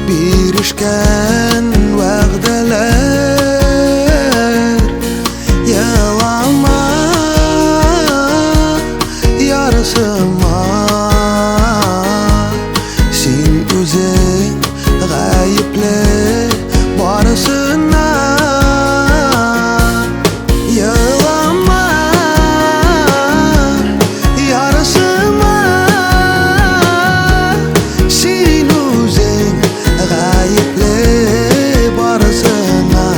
Birishgan va'dalar yalama yarasima sen o'zing g'ayibli borisina yalama yarasima sen o'zing g'ayibli borisina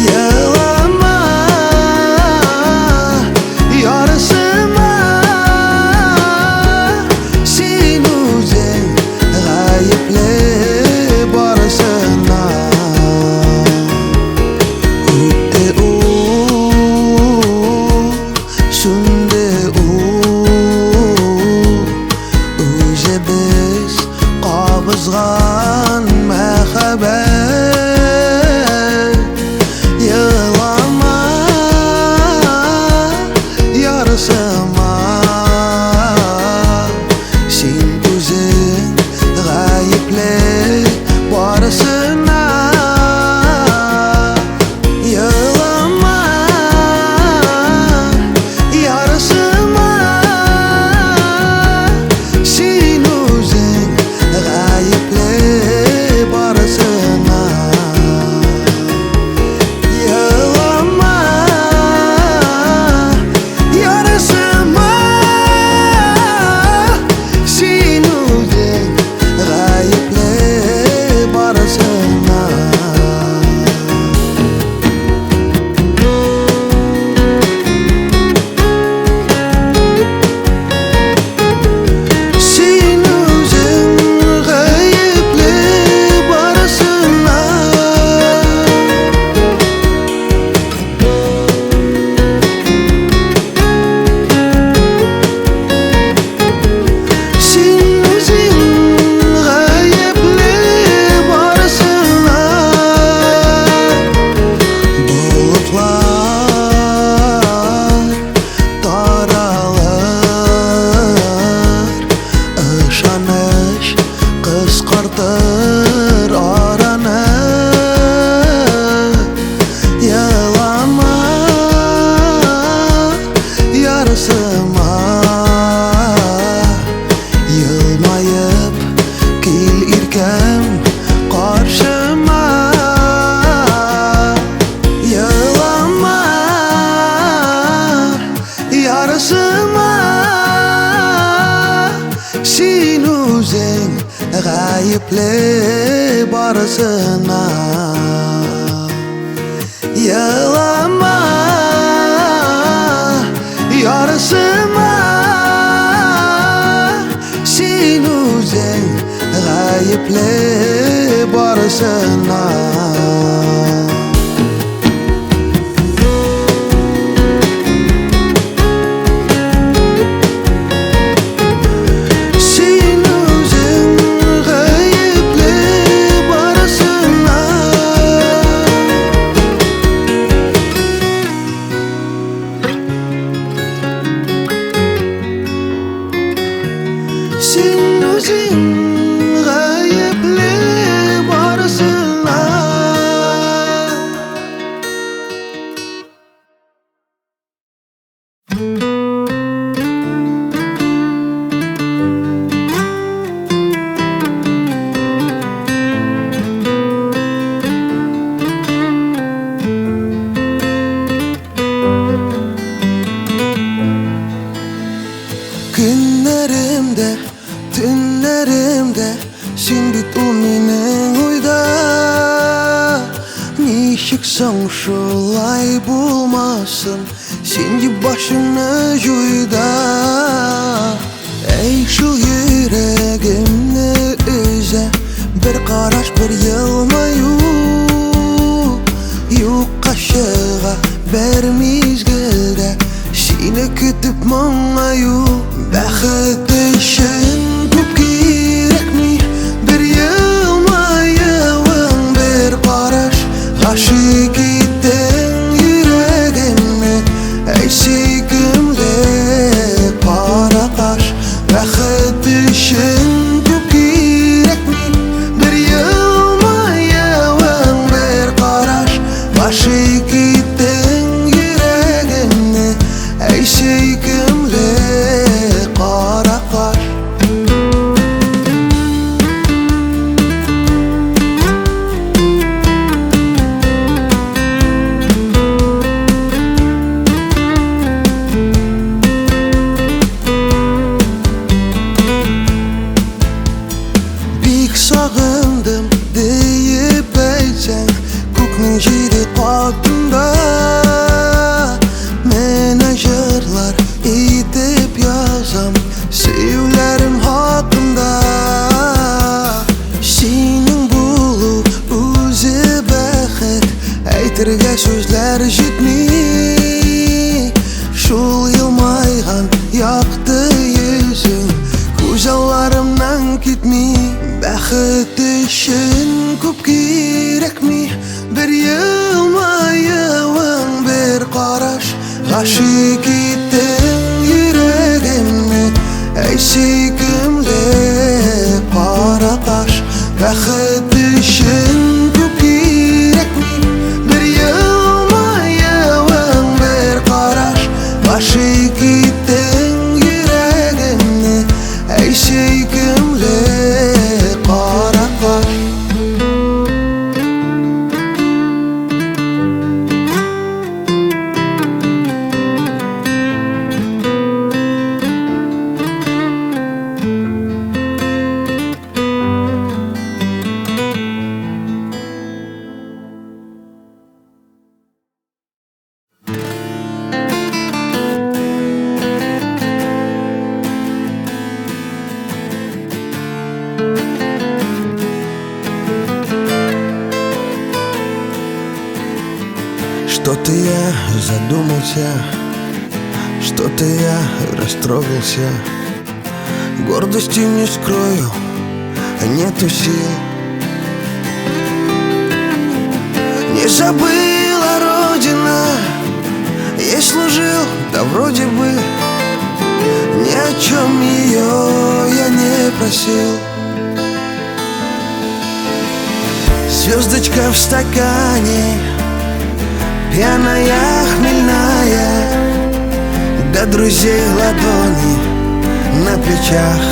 yalama yarasima sen o'zing g'ayibli borisina o'tdi u so'ndi u o'zi biz qabızgan muhabbat yalama yarasima sen o'zing g'ayibli borisina yalama yarasima sen o'zing g'ayibli borisina yalama yarasima sen o'zing g'ayibli borisina sen o'zing g'ayibli borisina sen o'zing g'ayibli borisina bulutlar taralar ishonish qisqartir orani yalama yarasima yilmayib kel erkam qarshima yalama yarasima sen o'zing g'ayibli borisina yalama yarasima sen o'zing g'ayibli borisina sen o'zing g'ayibli borisina sen o'zing g'ayibli borisina шықсаң шулай болмасын, сен де башыңны жойда. Ей шул жүрегімні өзі, бір қараш бір елмаю, юққа шыға бір мезгілде сені күтіп мұңаю. Бақыт үшін көп керек ми, бір елмаюың бір қараш. Ғашық еттің жүрегімді, ей сүйкімді қара қаш. Бақыт үшін көп керек ми, бір елмаюың бір қараш. Ғашық еттің жүрегімді, ей сүйкімді қара қаш. Бик сағындым дейіп айтсаң, көкнің жиде қатында мені жырлар етіп язам сүйеулерім хақында. Сенің болу өзі бақыт, әйтірге сөзлер жетмей. Шул елмайған яқты yüzің көз алларымнан кетмей. Бақыт үшін көп керек ми, бір елмаюың бір қараш. Ғашық еттің жүрегімді, ей сүйкімді қара қаш. Бақыт үшін көп керек ми, бір елмаюың бір қараш. Ғашық еттің жүрегімді, ей сүйкімді қара қаш. Что-то я задумался, что-то я растрогался. Гордости не скрою, нету сил. Не забыла родина, ей служил, да вроде бы ни о чем ее я не просил. Звездочка в стакане, пьяная, хмельная, до друзей ладони на плечах.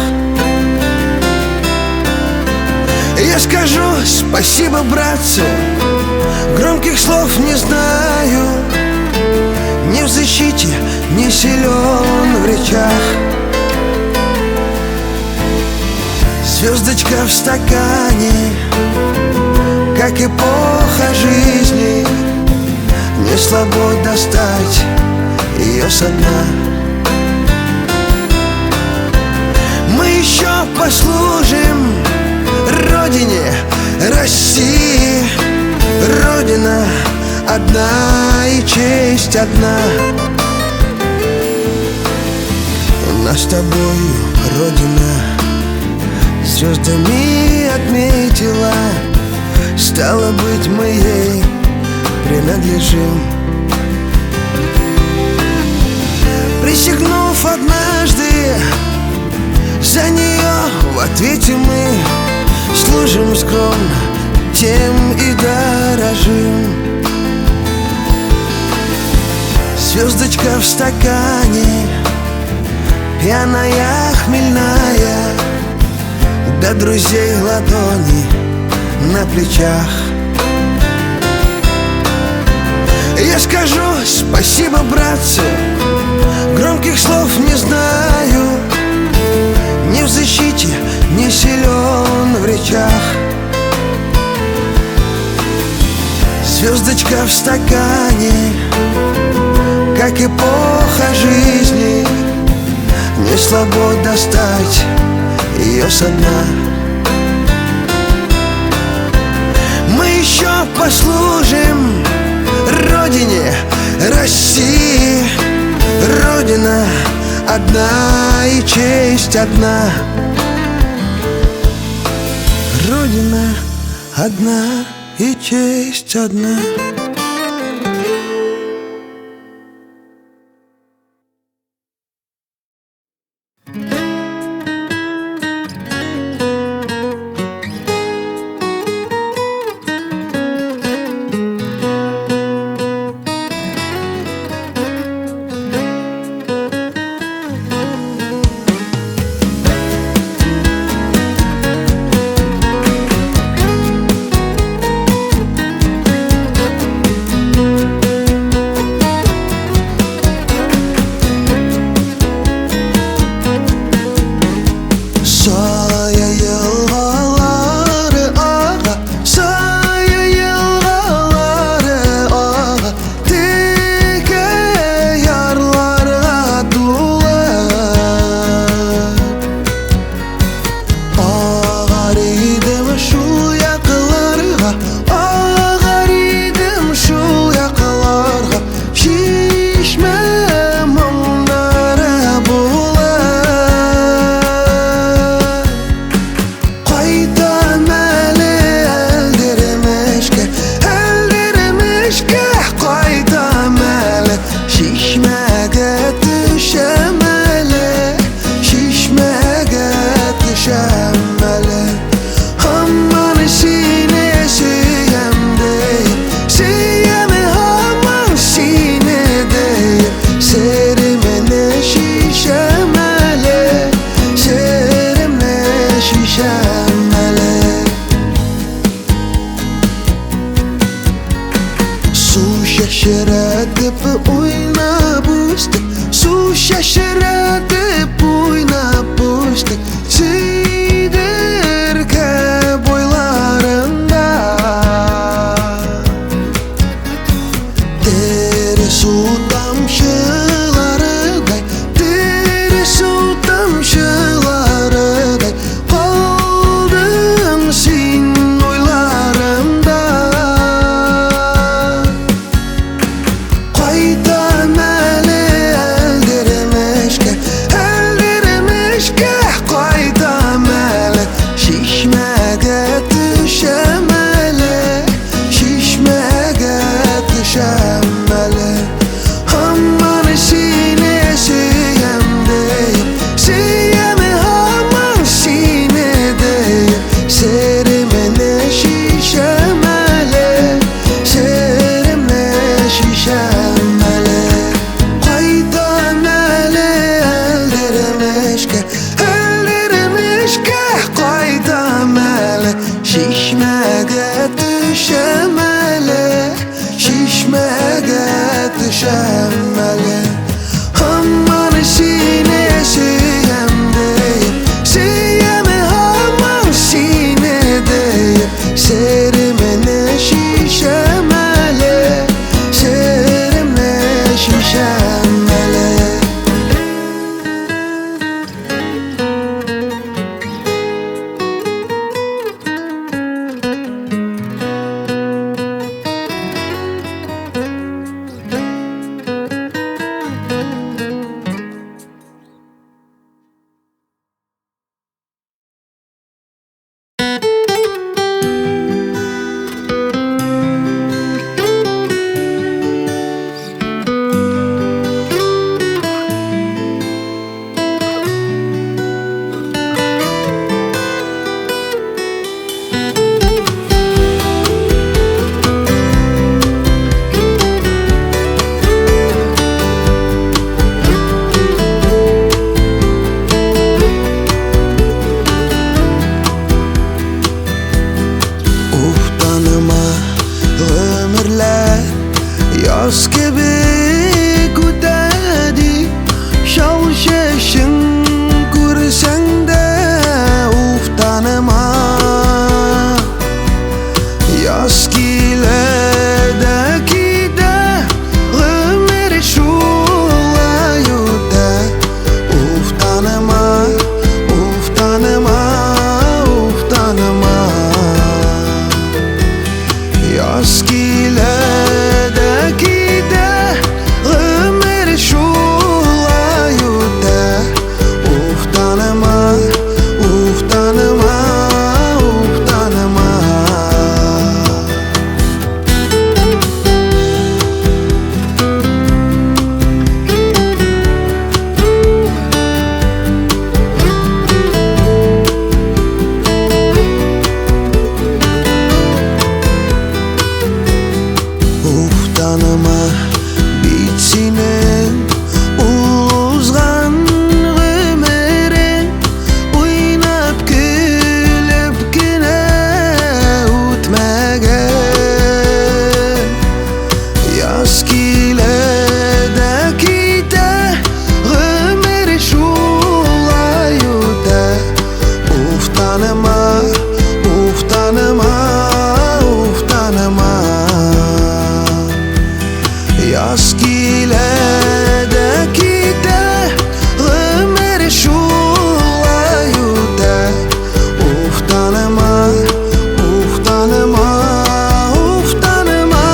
Я скажу спасибо братцу, громких слов не знаю, ни в защите, не силен в речах. Звездочка в стакане, как эпоха жизни, не слабо достать ее со дна. Мы еще послужим Родине, России. Родина одна и честь одна. У нас с тобою Родина звездами отметила, стало быть, мы ей принадлежим. Присягнув однажды, за нее в ответе мы служим скромно, тем и дорожим. Звездочка в стакане, пьяная, хмельная, до друзей ладони на плечах. Я скажу спасибо братцу, громких слов не знаю, ни в защите, не силен в речах. звездочка в стакане, как эпоха жизни, не слабо достать ее со дна. Мы еще послужим Родине, России. Родина одна и честь одна. Родина одна и честь одна. Şaşıratıp oynapıştık, su şaşıratıp oynapıştık. Sidirke boylarında deri su damşıları day, deri su damşıları day. Kaldın sin oylarımda. Şemale hamman sine siyemdeyim, siyeme hamman sinedeyim. Serime ne şişemale, serim ne şişemale. Yaz gibi güdedi, şal şeşin görsen de uf tanıma. Yaz geledi таныма бит сенен узган гомерең уйнап күлүп кенә үтмәгән яз килә дә китә гомер шулай үтә уф таныма уф таныма уф таныма яз килә дә китә гомер шулай үтә уф таныма уф таныма уф таныма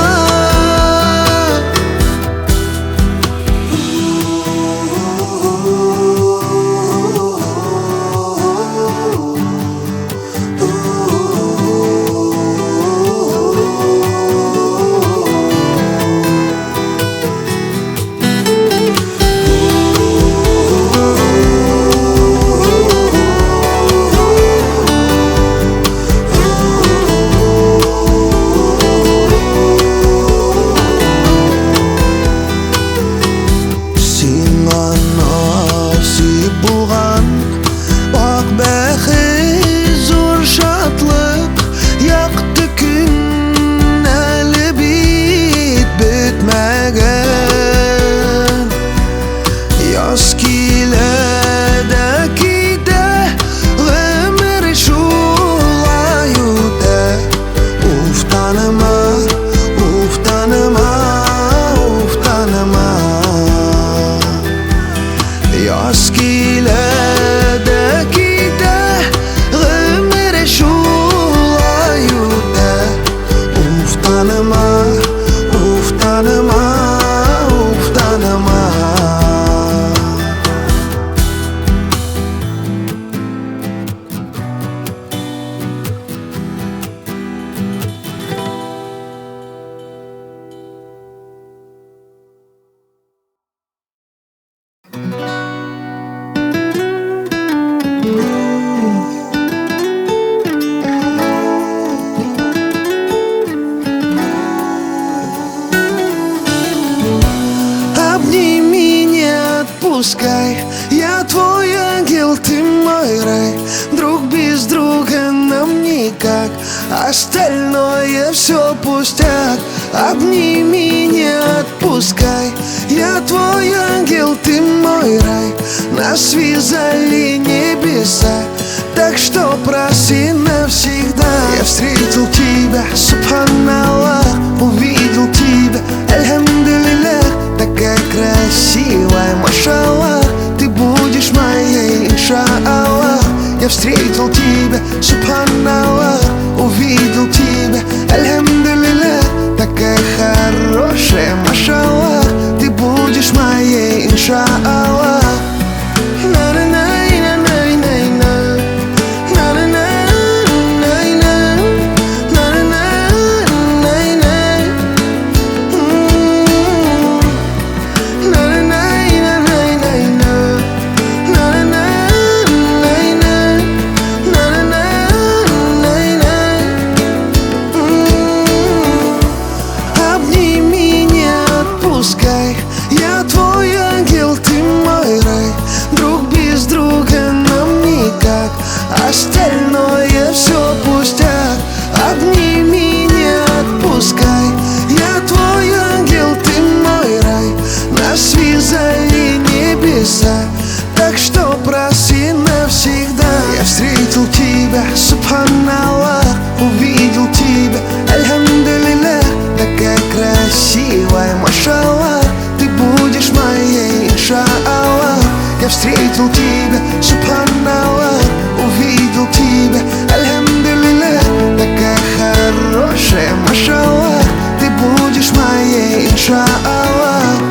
Сиңа насип булган ак бәхет зур шатлык якты күн әле бит бетмәгән яз килә дә китә гомер шулай үтә уф таныма уф таныма уф таныма яз килә дә китә гомер шулай үтә уф таныма уф таныма уф таныма Обними, не отпускай, я твой ангел, ты мой рай. Друг без друга нам никак, остальное все пустяк. Обними, не отпускай, я твой ангел, ты мой рай. Нас связали небеса, так что проси навсегда. Я встретил тебя, субханаллах, увидел тебя, альхамдулиллах. Такая красивая, машаллах, ты будешь моей, иншаллах. Я встретил тебя, субханаллах, увидел тебя, альхамдулиллах. Такая хорошая, машаллах, ты будешь моей, иншаллах. Я твой ангел, ты мой рай. Друг без друга нам никак, остальное все пустяк. Обними, не отпускай, я твой ангел, ты мой рай. Нас связали небеса, так что проси навсегда. Я встретил тебя, субханаллах, увидел тебя, альхамдулиллах. Такая красивая, машаллах, ты будешь моей, иншаллах. Я встретил тебя, субханаллах, увидел тебя, альхамдулиллах. Такая хорошая, машаллах, ты будешь моей, иншаллах.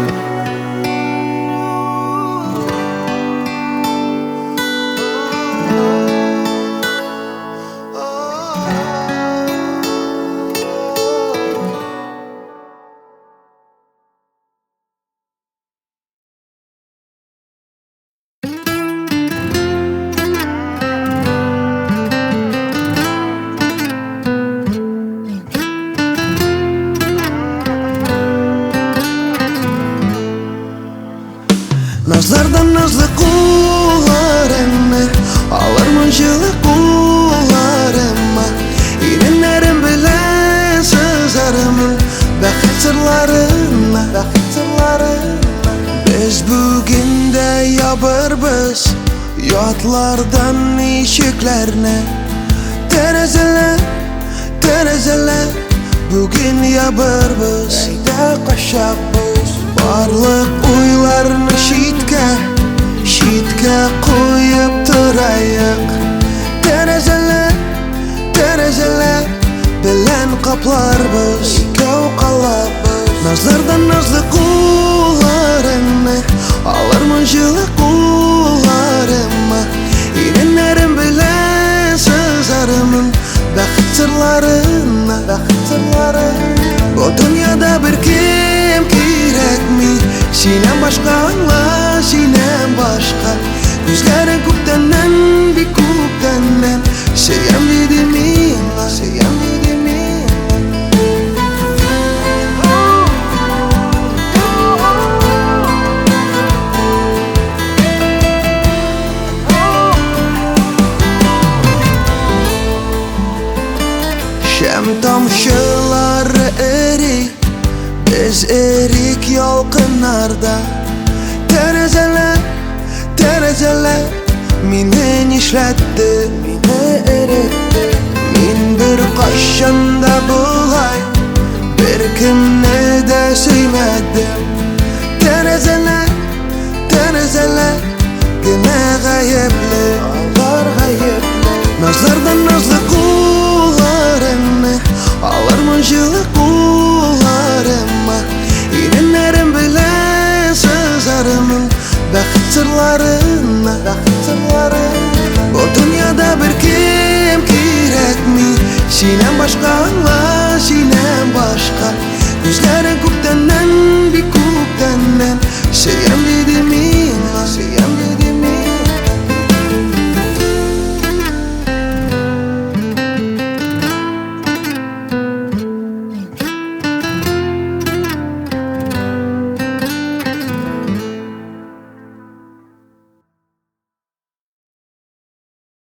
Alırmın жылы kullarıma İğnelerim bilen sızarımın Bәхет sırlarına Biz bugün de yabırбыз Yatlardan ишiklerine Terezeler Bugün yabırбыз Әйдә качабыз Барлык уйларны Шиткә куеп торайык Тәрәзәләр Белән капларбыз Икәү калабыз Назлардан назлы кулларыңны Алырмын жылы кулларыма Иреннәрем белән сызарымын Бәхет сырларына Бу дөньяда бер кем кирәкми Синән башка аңла, синән башка Күзләрең күптәннән, бик күптәннән Сөям диде миңа Шәм тамчылары эри Biz erik yolqinlarda Tәрәзәләр Мине нишләтте, мине эретте Мин бер кайчанда булай Бер кемне дә сөймәдем Тәрәзәләр Генә гаепле, алар гаепле Назлардан назлы кулларыңны Алырмын жылы кулларыма Иреннәрем белән сызарымын Бәхет сырларына Бу дөньяда бер кем кирәкми Синән башка аңла, синән башка Күзләрең күптәннән, бик күптәннән Сөям